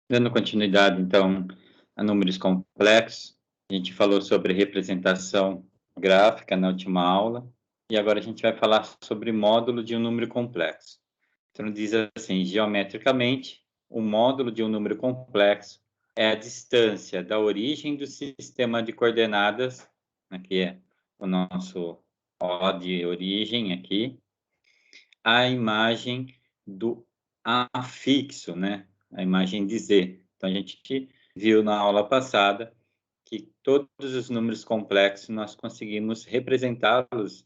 Dando continuidade, então, a números complexos, a gente falou sobre representação gráfica na última aula, e agora a gente vai falar sobre módulo de um número complexo. Então, diz assim, geometricamente, o módulo de um número complexo é a distância da origem do sistema de coordenadas, aqui é o nosso O de origem aqui, a imagem do afixo, né? A imagem de Z. Então, a gente viu na aula passada que todos os números complexos nós conseguimos representá-los,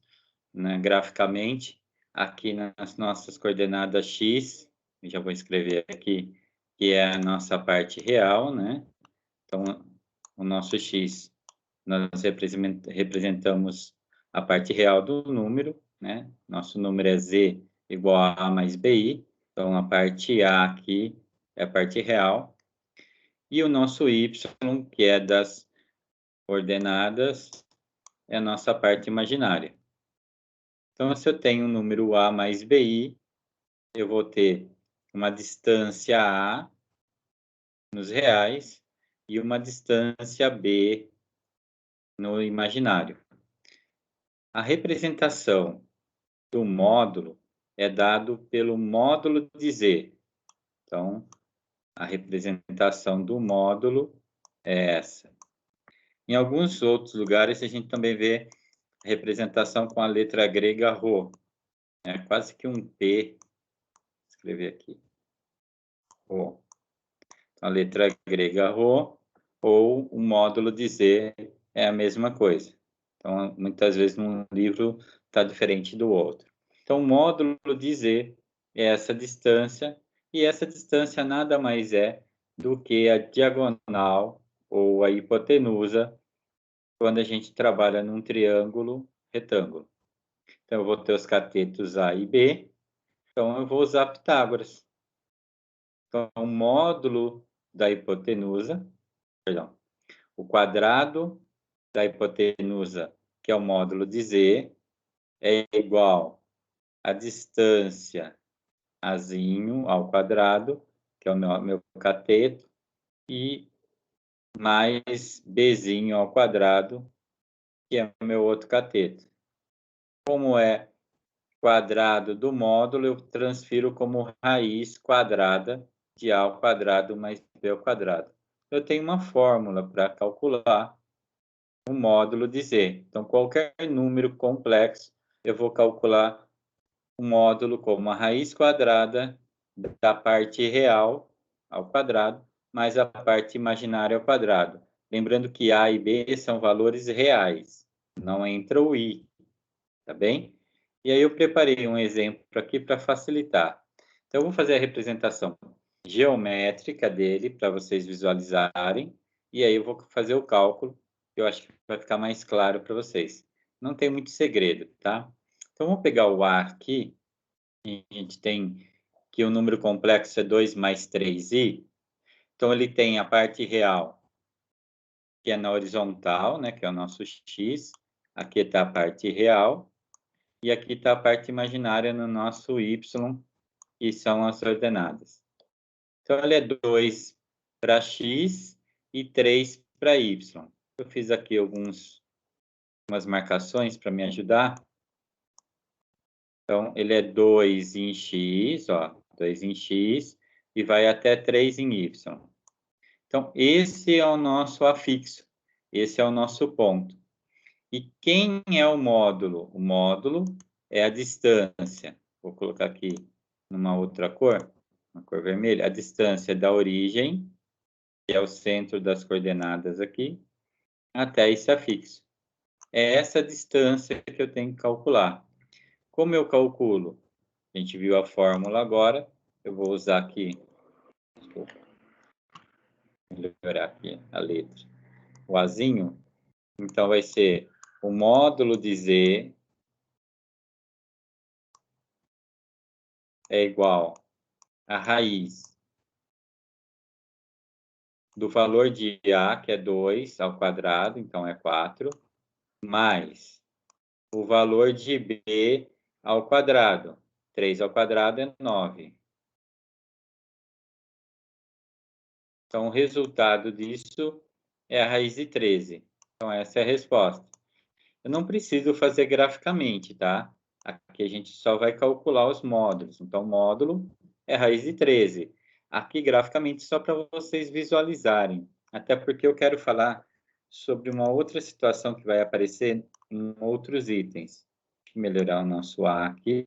né, graficamente aqui nas nossas coordenadas x, eu já vou escrever aqui, que é a nossa parte real, né? Então, o nosso x, nós representamos a parte real do número, né? Nosso número é z igual a mais bi, então a parte a aqui é a parte real, e o nosso y, que é das coordenadas, é a nossa parte imaginária. Então, se eu tenho um número a mais bi, eu vou ter uma distância a nos reais e uma distância b no imaginário. A representação do módulo é dado pelo módulo de Z. Então, a representação do módulo é essa. Em alguns outros lugares, a gente também vê representação com a letra grega Rho. É quase que um P. Vou escrever aqui. Rho. Então, a letra grega Rho ou o módulo de Z é a mesma coisa. Então, muitas vezes, num livro está diferente do outro. Então, o módulo de Z é essa distância, e essa distância nada mais é do que a diagonal ou a hipotenusa quando a gente trabalha num triângulo retângulo. Então, eu vou ter os catetos A e B, então eu vou usar Pitágoras. Então, o módulo da hipotenusa, perdão, o quadrado da hipotenusa, que é o módulo de Z, é igual à distância Azinho ao quadrado, que é o meu cateto, e mais Bzinho ao quadrado, que é o meu outro cateto. Como é quadrado do módulo, eu transfiro como raiz quadrada de A ao quadrado mais B ao quadrado. Eu tenho uma fórmula para calcular o módulo de Z. Então, qualquer número complexo, eu vou calcular o módulo como a raiz quadrada da parte real ao quadrado, mais a parte imaginária ao quadrado. Lembrando que A e B são valores reais, não entra o I, tá bem? E aí eu preparei um exemplo aqui para facilitar. Então, eu vou fazer a representação geométrica dele para vocês visualizarem, e aí eu vou fazer o cálculo, que eu acho que vai ficar mais claro para vocês. Não tem muito segredo, tá? Então, vamos pegar o A aqui, e a gente tem que o número complexo é 2 mais 3i, então ele tem a parte real, que é na horizontal, né, que é o nosso x, aqui está a parte real, e aqui está a parte imaginária no nosso y, que são as ordenadas. Então, ele é 2 para x e 3 para y. Eu fiz aqui algumas marcações para me ajudar. Então, ele é 2 em x, ó, 2 em x, e vai até 3 em y. Então, esse é o nosso afixo, esse é o nosso ponto. E quem é o módulo? O módulo é a distância. Vou colocar aqui numa outra cor, uma cor vermelha, a distância da origem, que é o centro das coordenadas aqui, até esse afixo. É essa distância que eu tenho que calcular. Como eu calculo? A gente viu a fórmula agora, eu vou usar aqui, desculpa, melhorar aqui a letra, o azinho, então vai ser o módulo de Z é igual a raiz do valor de A, que é 2 ao quadrado, então é 4, mais o valor de B ao quadrado. 3 ao quadrado é 9. Então, o resultado disso é a raiz de 13. Então, essa é a resposta. Eu não preciso fazer graficamente, tá? Aqui a gente só vai calcular os módulos. Então, módulo é raiz de 13. Aqui, graficamente, só para vocês visualizarem. Até porque eu quero falar sobre uma outra situação que vai aparecer em outros itens. Deixa eu melhorar o nosso A aqui.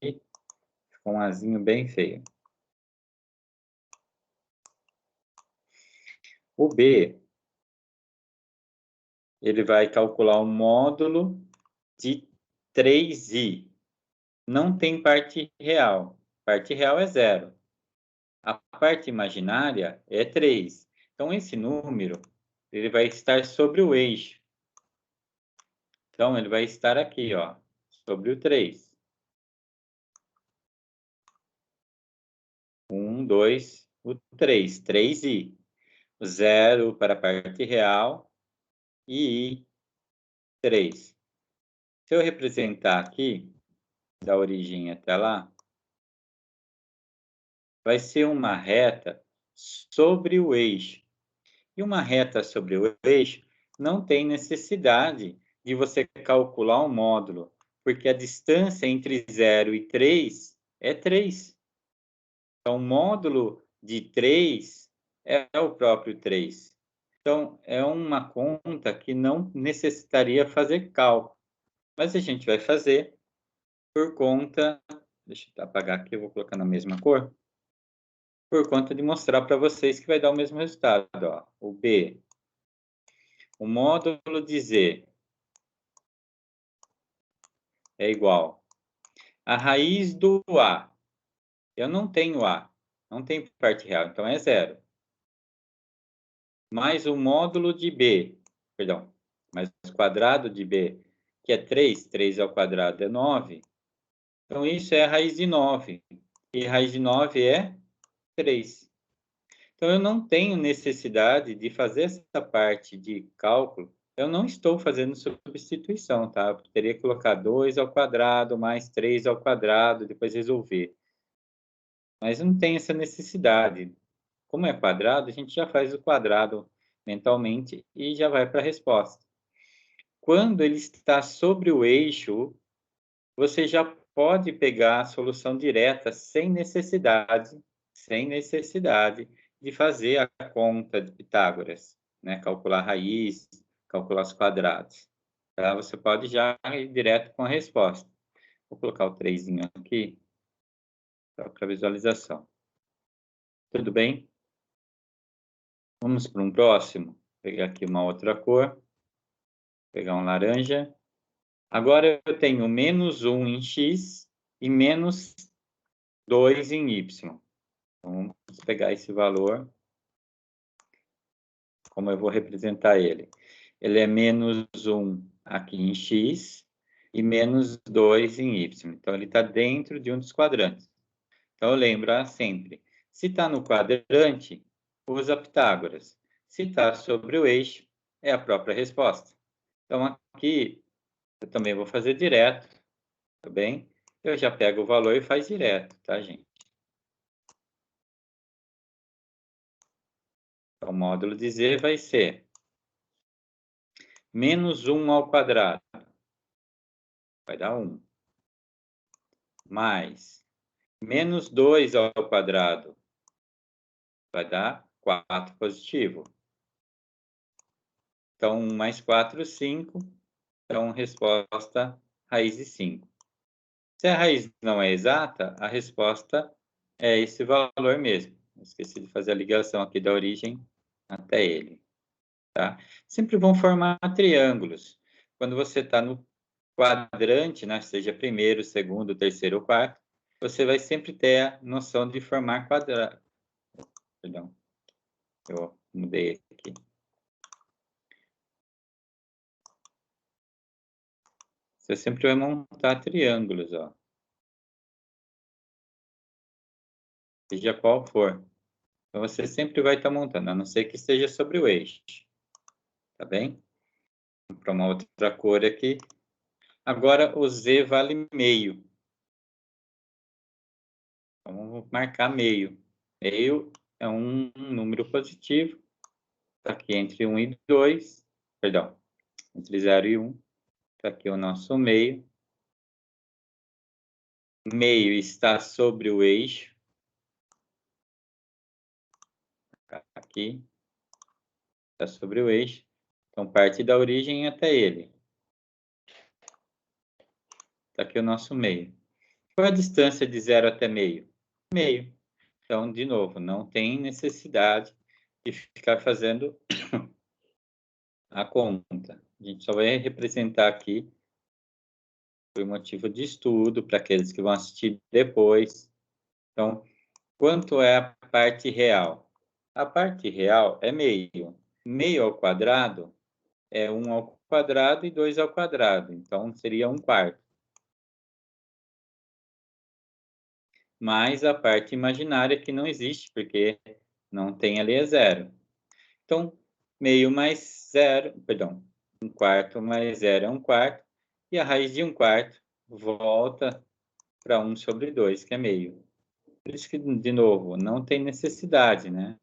Ficou um Azinho bem feio. O B, ele vai calcular um módulo de 3i. Não tem parte real. Parte real é 0. A parte imaginária é 3. Então, esse número ele vai estar sobre o eixo. Então, ele vai estar aqui, ó, sobre o 3. 1, 2, o 3. 3i. O 0 para a parte real e i, 3. Se eu representar aqui, da origem até lá, vai ser uma reta sobre o eixo. E uma reta sobre o eixo não tem necessidade de você calcular um módulo, porque a distância entre 0 e 3 é 3. Então, o módulo de 3 é o próprio 3. Então, é uma conta que não necessitaria fazer cálculo. Mas a gente vai fazer por conta... Deixa eu apagar aqui, eu vou colocar na mesma cor. Por conta de mostrar para vocês que vai dar o mesmo resultado. Ó. O B, o módulo de Z é igual a raiz do A. Eu não tenho A, não tem parte real, então é 0. Mais o módulo de B, perdão, mais o quadrado de B, que é 3, 3 ao quadrado é 9. Então, isso é a raiz de 9. E raiz de 9 é 3. Então, eu não tenho necessidade de fazer essa parte de cálculo. Eu não estou fazendo substituição, tá? Eu teria que colocar 2 ao quadrado mais 3 ao quadrado, depois resolver. Mas não tem essa necessidade. Como é quadrado, a gente já faz o quadrado mentalmente e já vai para a resposta. Quando ele está sobre o eixo, você já pode pegar a solução direta sem necessidade de fazer a conta de Pitágoras, né? Calcular a raiz, calcular os quadrados. Tá? Você pode já ir direto com a resposta. Vou colocar o 3 aqui para visualização. Tudo bem? Vamos para um próximo. Vou pegar aqui uma outra cor. Vou pegar um laranja. Agora eu tenho menos 1 em x e menos 2 em y. Então, vamos pegar esse valor. Como eu vou representar ele? Ele é menos 1 aqui em x e menos 2 em y. Então, ele está dentro de um dos quadrantes. Então, lembra sempre, se está no quadrante, usa Pitágoras. Se está sobre o eixo, é a própria resposta. Então, aqui, eu também vou fazer direto, tá bem? Eu já pego o valor e faz direto, tá, gente? Então, o módulo de z vai ser menos 1 ao quadrado, vai dar 1, mais menos 2 ao quadrado, vai dar 4 positivo. Então, 1 mais 4, 5. Então, resposta, raiz de 5. Se a raiz não é exata, a resposta é esse valor mesmo. Esqueci de fazer a ligação aqui da origem até ele. Tá? Sempre vão formar triângulos. Quando você está no quadrante, né, seja primeiro, segundo, terceiro ou quarto, você vai sempre ter a noção de formar quadrado. Perdão, eu mudei aqui. Você sempre vai montar triângulos, ó. Seja qual for. Então, você sempre vai estar montando, a não ser que esteja sobre o eixo. Tá bem? Vamos para uma outra cor aqui. Agora, o Z vale meio. Então, vamos marcar meio. Meio é um número positivo. Está aqui entre 1 e 2, perdão, entre 0 e 1. Está aqui o nosso meio. Meio está sobre o eixo. Aqui. Está sobre o eixo. Então, parte da origem até ele. Está aqui o nosso meio. Qual é a distância de 0 até meio? Meio. Então, de novo, não tem necessidade de ficar fazendo a conta. A gente só vai representar aqui por motivo de estudo, para aqueles que vão assistir depois. Então, quanto é a parte real? A parte real é meio. Meio ao quadrado é 1 ao quadrado e 2 ao quadrado. Então, seria 1/4. Mais a parte imaginária que não existe, porque não tem ali é 0. Então, meio mais 0, perdão, 1/4 mais 0 é 1/4, e a raiz de 1/4 volta para 1 sobre 2, que é meio. Por isso que, de novo, não tem necessidade, né?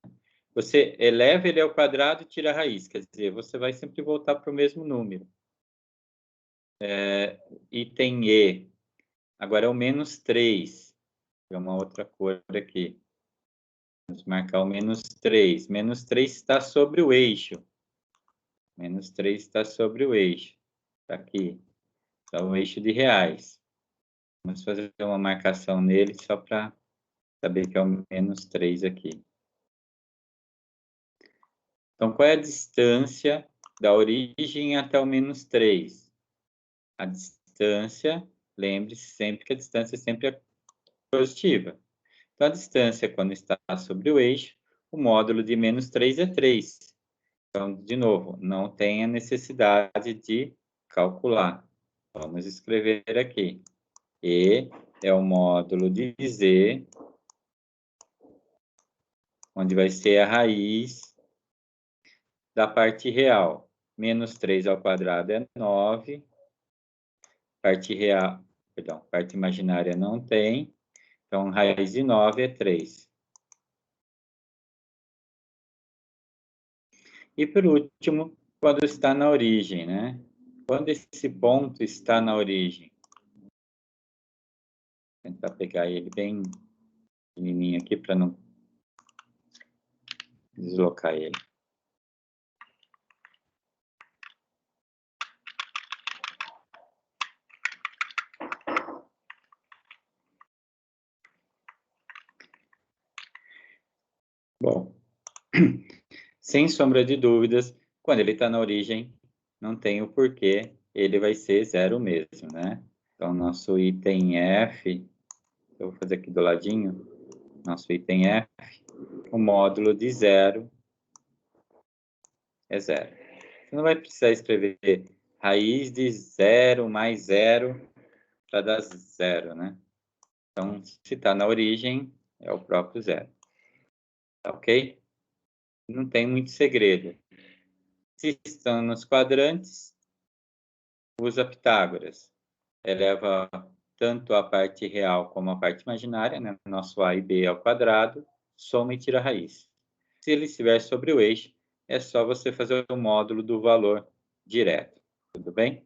Você eleva ele ao quadrado e tira a raiz, quer dizer, você vai sempre voltar para o mesmo número. Item E. Agora é o menos 3. É uma outra cor aqui. Vamos marcar o menos 3. Menos 3 está sobre o eixo. Menos 3 está sobre o eixo. Está aqui. Está o eixo de reais. Vamos fazer uma marcação nele só para saber que é o menos 3 aqui. Então, qual é a distância da origem até o menos 3? A distância, lembre-se sempre que a distância sempre é positiva. Então, a distância, quando está sobre o eixo, o módulo de menos 3 é 3. Então, de novo, não tem a necessidade de calcular. Vamos escrever aqui. E é o módulo de Z, onde vai ser a raiz da parte real. Menos 3 ao quadrado é 9. Parte real, perdão, parte imaginária não tem. Então, raiz de 9 é 3. E, por último, quando está na origem, né? Quando esse ponto está na origem. Vou tentar pegar ele bem pequenininho aqui para não deslocar ele. Bom, sem sombra de dúvidas, quando ele está na origem, não tem o porquê, ele vai ser 0 mesmo, né? Então, nosso item F, eu vou fazer aqui do ladinho, nosso item F, o módulo de 0 é 0. Você não vai precisar escrever raiz de 0 mais 0 para dar 0, né? Então, se está na origem, é o próprio 0. Ok? Não tem muito segredo. Se estão nos quadrantes, usa Pitágoras. Eleva tanto a parte real como a parte imaginária, né? Nosso A e B ao quadrado, soma e tira a raiz. Se ele estiver sobre o eixo, é só você fazer o módulo do valor direto. Tudo bem?